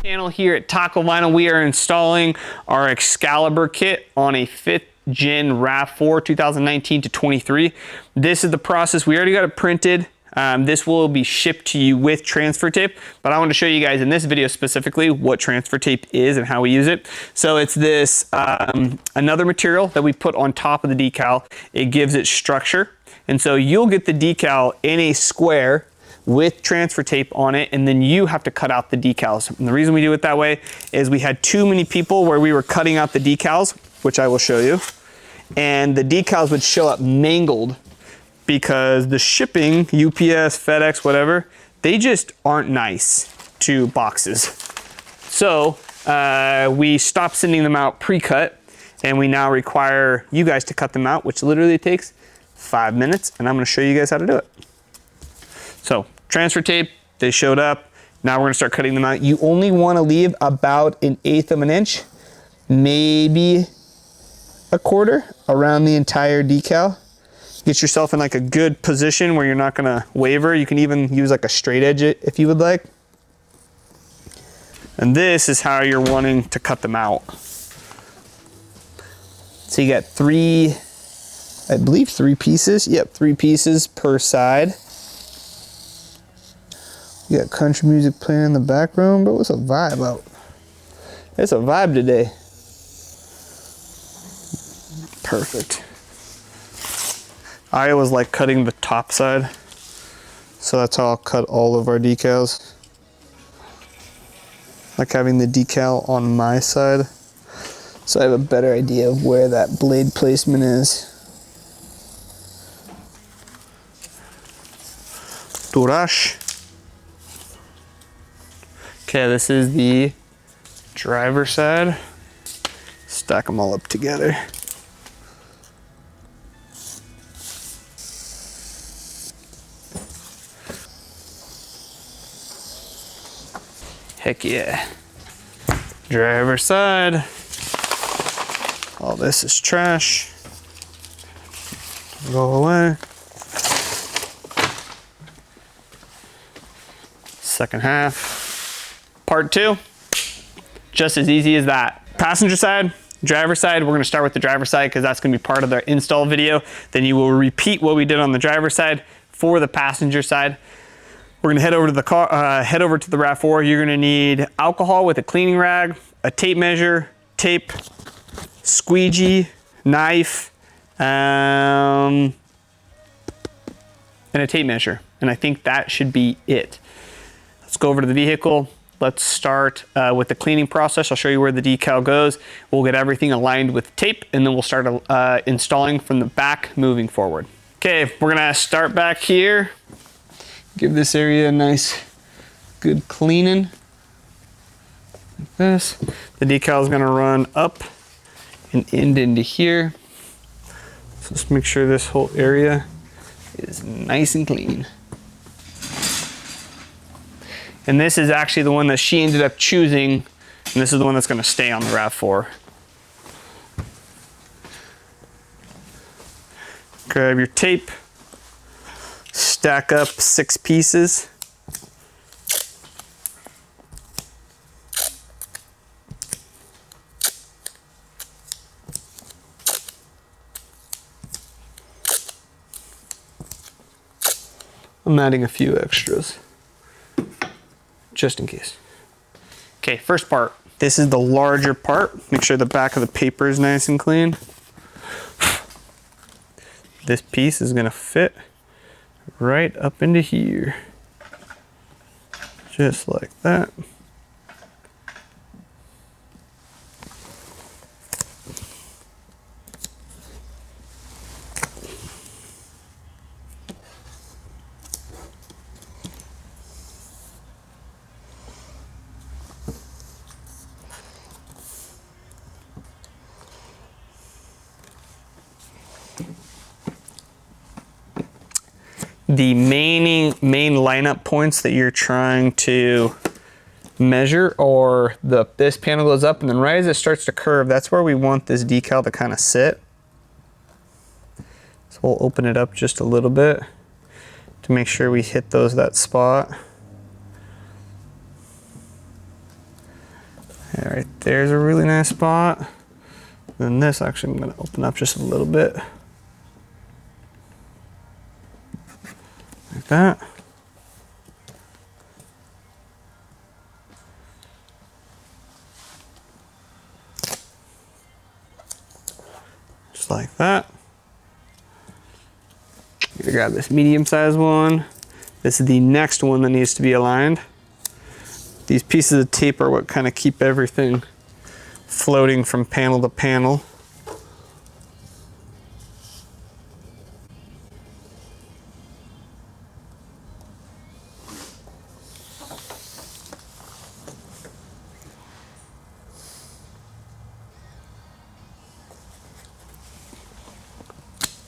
Channel here at Taco Vinyl. We are installing our Excalibur kit on a 5th gen Rav4 2019 to 23. This is the process. We already got it printed. This will be shipped to you with transfer tape, but I want to show you guys in this video specifically what transfer tape is and how we use it. So it's this another material that we put on top of the decal. It gives it structure, and so you'll get the decal in a square with transfer tape on it, and then you have to cut out the decals. And the reason we do it that way is we had too many people where we were cutting out the decals, which I will show you, and the decals would show up mangled because the shipping, UPS, FedEx, whatever, they just aren't nice to boxes. So we stopped sending them out pre-cut, and we now require you guys to cut them out, which literally takes 5 minutes, and I'm gonna show you guys how to do it. So transfer tape, they showed up. Now we're gonna start cutting them out. You only wanna leave about 1/8 of an inch, maybe 1/4 around the entire decal. Get yourself in like a good position where you're not gonna waver. You can even use like a straight edge if you would like. And this is how you're wanting to cut them out. So you got three, I believe 3 pieces. Yep, 3 pieces per side. You got country music playing in the background, but what's a vibe out? It's a vibe today. Perfect. I always like cutting the top side, so that's how I'll cut all of our decals. Like having the decal on my side, so I have a better idea of where that blade placement is. Durash. Okay, this is the driver side. Stack them all up together. Heck yeah. Driver side. All this is trash. Go away. Second half. Part 2, just as easy as that. Passenger side, driver side, we're gonna start with the driver side because that's gonna be part of the install video. Then you will repeat what we did on the driver side for the passenger side. We're gonna head over to the car, head over to the Rav4. You're gonna need alcohol with a cleaning rag, a tape measure, tape, squeegee, knife, and a tape measure. And I think that should be it. Let's go over to the vehicle. Let's start with the cleaning process. I'll show you where the decal goes. We'll get everything aligned with tape, and then we'll start installing from the back moving forward. Okay, we're gonna start back here. Give this area a nice, good cleaning. Like this. The decal is gonna run up and end into here. So let's make sure this whole area is nice and clean. And this is actually the one that she ended up choosing, and this is the one that's gonna stay on the Rav4. Grab your tape, stack up 6 pieces. I'm adding a few extras, just in case. Okay, first part. This is the larger part. Make sure the back of the paper is nice and clean. This piece is gonna fit right up into here. Just like that. The main lineup points that you're trying to measure, or this panel goes up, and then right as it starts to curve, that's where we want this decal to kind of sit. So we'll open it up just a little bit to make sure we hit that spot. All right, there's a really nice spot. Then this, actually, I'm gonna open up just a little bit. Like that. Just like that. I'm gonna grab this medium-sized one. This is the next one that needs to be aligned. These pieces of tape are what kind of keep everything floating from panel to panel.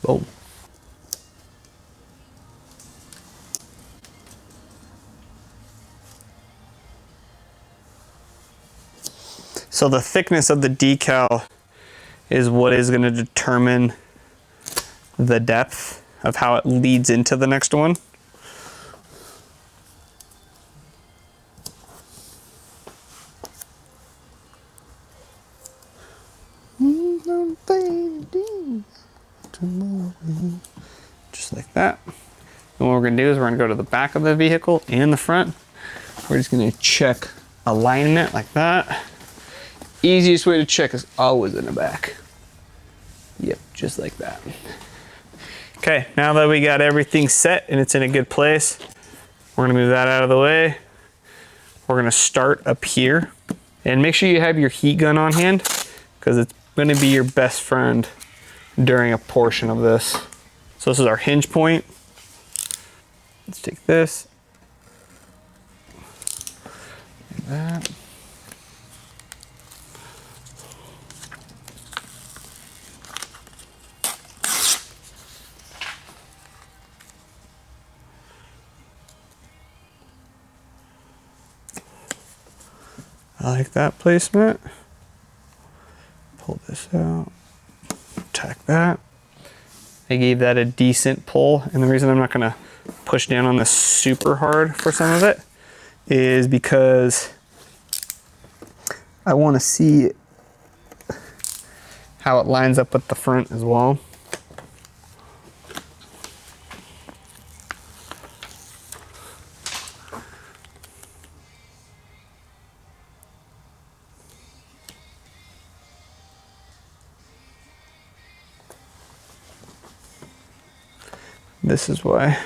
Boom. So the thickness of the decal is what is going to determine the depth of how it leads into the next one. Just like that. And what we're going to do is we're going to go to the back of the vehicle and the front. We're just going to check alignment like that. Easiest way to check is always in the back. Yep, just like that. Okay, now that we got everything set and it's in a good place, we're gonna move that out of the way. We're gonna start up here. And make sure you have your heat gun on hand because it's gonna be your best friend during a portion of this. So this is our hinge point. Let's take this. Like that. I like that placement. Pull this out, tack that. I gave that a decent pull, and the reason I'm not gonna push down on this super hard for some of it is because I wanna see how it lines up with the front as well. This is why.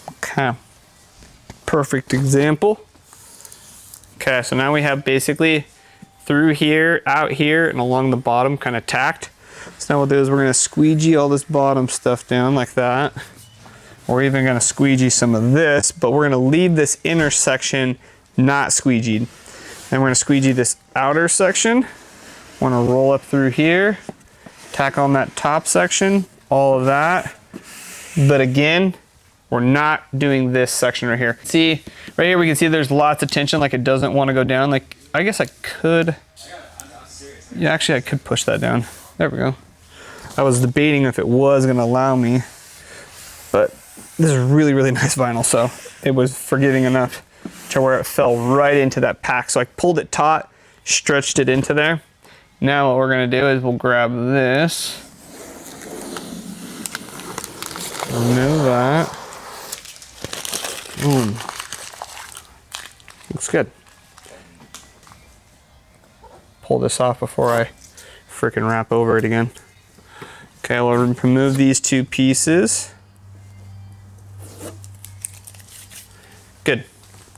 Okay, perfect example. Okay, so now we have basically through here, out here, and along the bottom kind of tacked. So now what we'll do is we're gonna squeegee all this bottom stuff down like that. We're even gonna squeegee some of this, but we're gonna leave this inner section not squeegeed. And we're gonna squeegee this outer section. We're gonna roll up through here, tack on that top section, all of that. But again, we're not doing this section right here. See, right here we can see there's lots of tension, like it doesn't wanna go down. Like, I guess I could, yeah, actually I could push that down. There we go. I was debating if it was gonna allow me, but this is really, really nice vinyl, so it was forgiving enough to where it fell right into that pack. So I pulled it taut, stretched it into there. Now what we're gonna do is we'll grab this, remove that. Boom. Looks good. Pull this off before I freaking wrap over it again. Okay, we'll remove these two pieces. Good.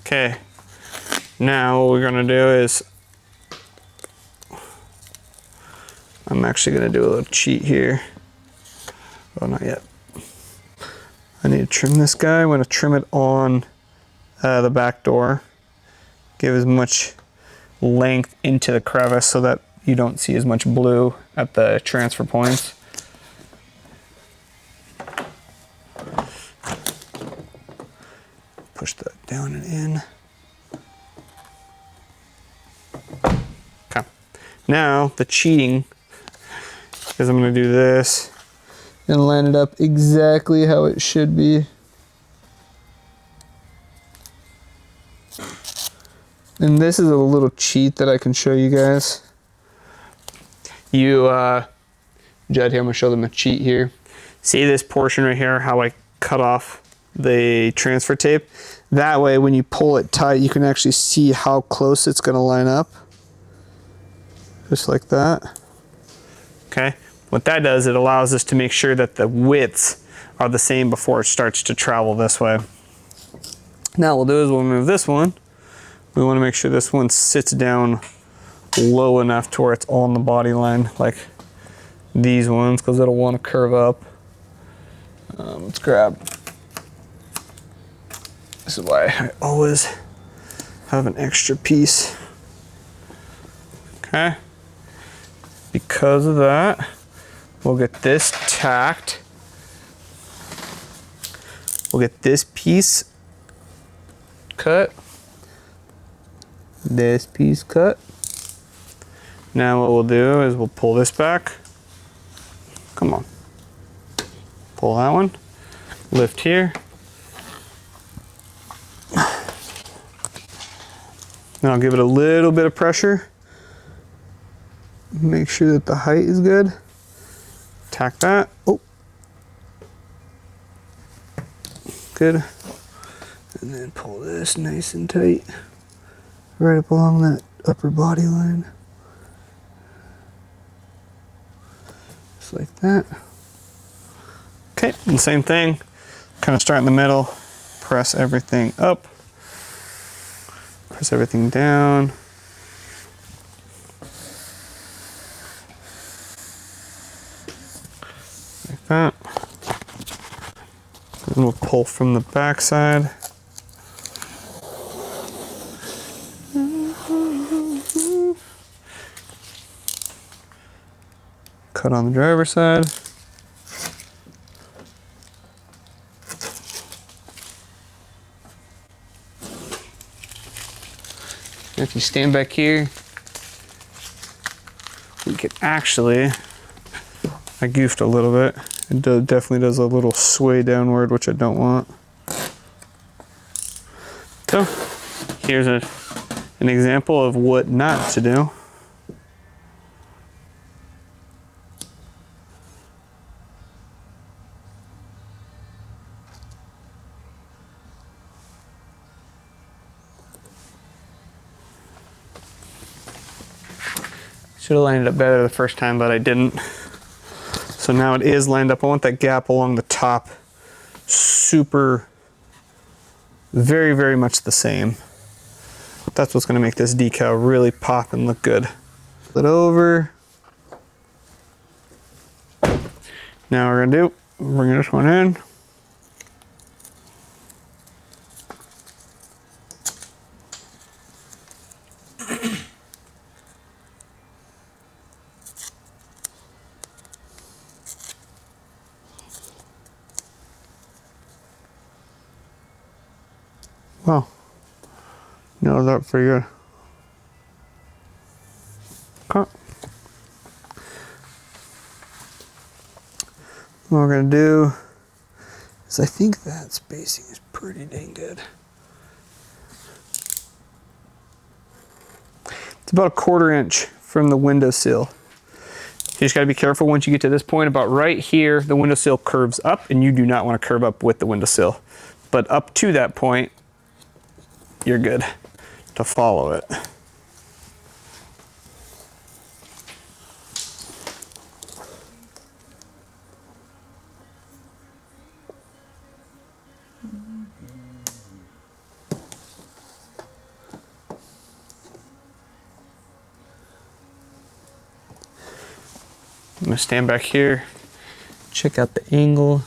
Okay, now what we're gonna do is, I'm actually gonna do a little cheat here. Oh, not yet. I need to trim this guy. I'm gonna trim it on the back door. Give as much length into the crevice so that you don't see as much blue at the transfer points. Push that down and in. Okay. Now the cheating is I'm gonna do this and line it up exactly how it should be. And this is a little cheat that I can show you guys. Judd here, I'm gonna show them a cheat here. See this portion right here, how I cut off the transfer tape? That way, when you pull it tight, you can actually see how close it's gonna line up. Just like that. Okay, what that does, it allows us to make sure that the widths are the same before it starts to travel this way. Now what we'll do is we'll move this one. We wanna make sure this one sits down low enough to where it's on the body line, like these ones, because it'll want to curve up. Let's grab. This is why I always have an extra piece. Okay. Because of that, we'll get this tacked. We'll get this piece cut. This piece cut. Now what we'll do is we'll pull this back. Come on. Pull that one. Lift here. Then I'll give it a little bit of pressure. Make sure that the height is good. Tack that. Oh. Good. And then pull this nice and tight. Right up along that upper body line. Just like that. Okay, and same thing. Kind of start in the middle, press everything up, press everything down. Like that. And we'll pull from the back side. Cut on the driver's side. And if you stand back here, we can actually, I goofed a little bit. It definitely does a little sway downward, which I don't want. So here's an example of what not to do. Should have lined it up better the first time, but I didn't. So now it is lined up. I want that gap along the top super, very, very much the same. That's what's gonna make this decal really pop and look good. Flip it over. Now we're gonna bring this one in. Wow, nailed that pretty good. Okay. What we're gonna do is, I think that spacing is pretty dang good. It's about 1/4 inch from the windowsill. You just gotta be careful once you get to this point. About right here, the windowsill curves up, and you do not wanna curve up with the windowsill. But up to that point, you're good to follow it. I'm gonna stand back here, check out the angle.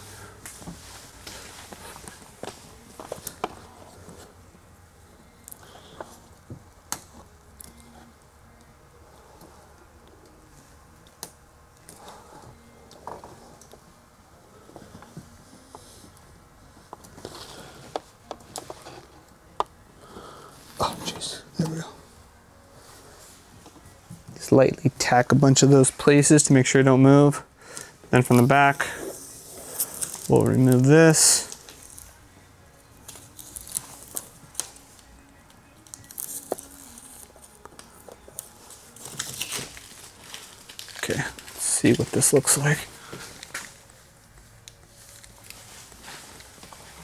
Oh, jeez, there we go. Just lightly tack a bunch of those places to make sure they don't move. Then from the back, We'll remove this. Okay, let's see what this looks like.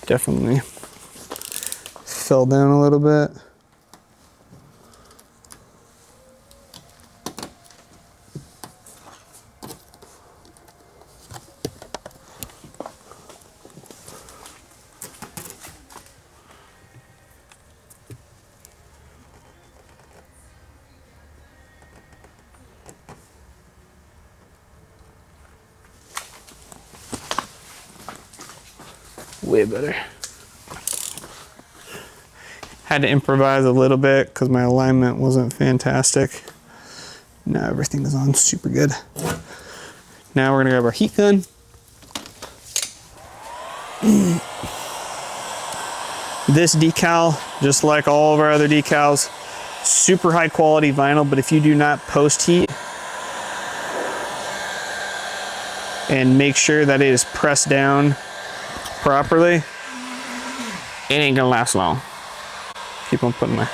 Definitely fell down a little bit. Way better. Had to improvise a little bit because my alignment wasn't fantastic. Now everything is on super good. Now we're gonna grab our heat gun. This decal, just like all of our other decals, super high quality vinyl, but if you do not post heat and make sure that it is pressed down properly, it ain't gonna last long. Keep on putting my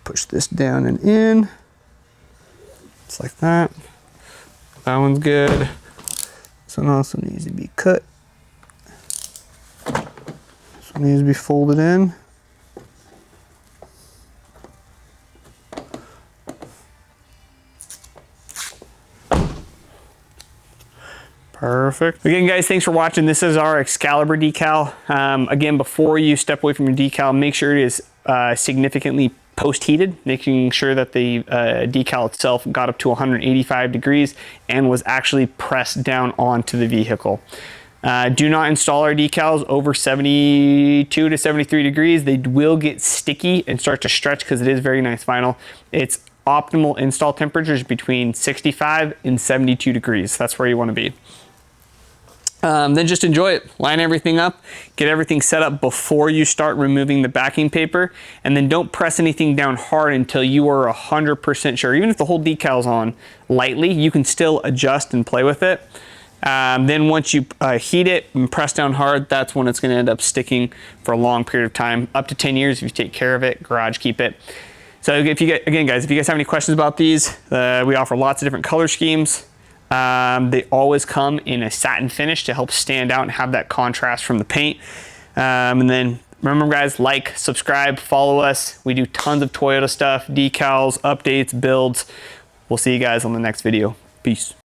push this down and in. Just like that. That one's good. This one also needs to be cut. This one needs to be folded in. Perfect. Again, guys, thanks for watching. This is our Excalibur decal. Again, before you step away from your decal, make sure it is significantly post-heated, making sure that the decal itself got up to 185 degrees and was actually pressed down onto the vehicle. Do not install our decals over 72 to 73 degrees. They will get sticky and start to stretch because it is very nice vinyl. It's optimal install temperatures between 65 and 72 degrees. That's where you want to be. Then just enjoy it. Line everything up, get everything set up before you start removing the backing paper, and then don't press anything down hard until you are 100% sure. Even if the whole decal's on lightly, you can still adjust and play with it. Then once you heat it and press down hard, that's when it's going to end up sticking for a long period of time, up to 10 years if you take care of it, garage keep it. So if you get, again, guys, if you guys have any questions about these, we offer lots of different color schemes. They always come in a satin finish to help stand out and have that contrast from the paint. And then remember, guys, like, subscribe, follow us. We do tons of Toyota stuff, decals, updates, builds. We'll see you guys on the next video. Peace.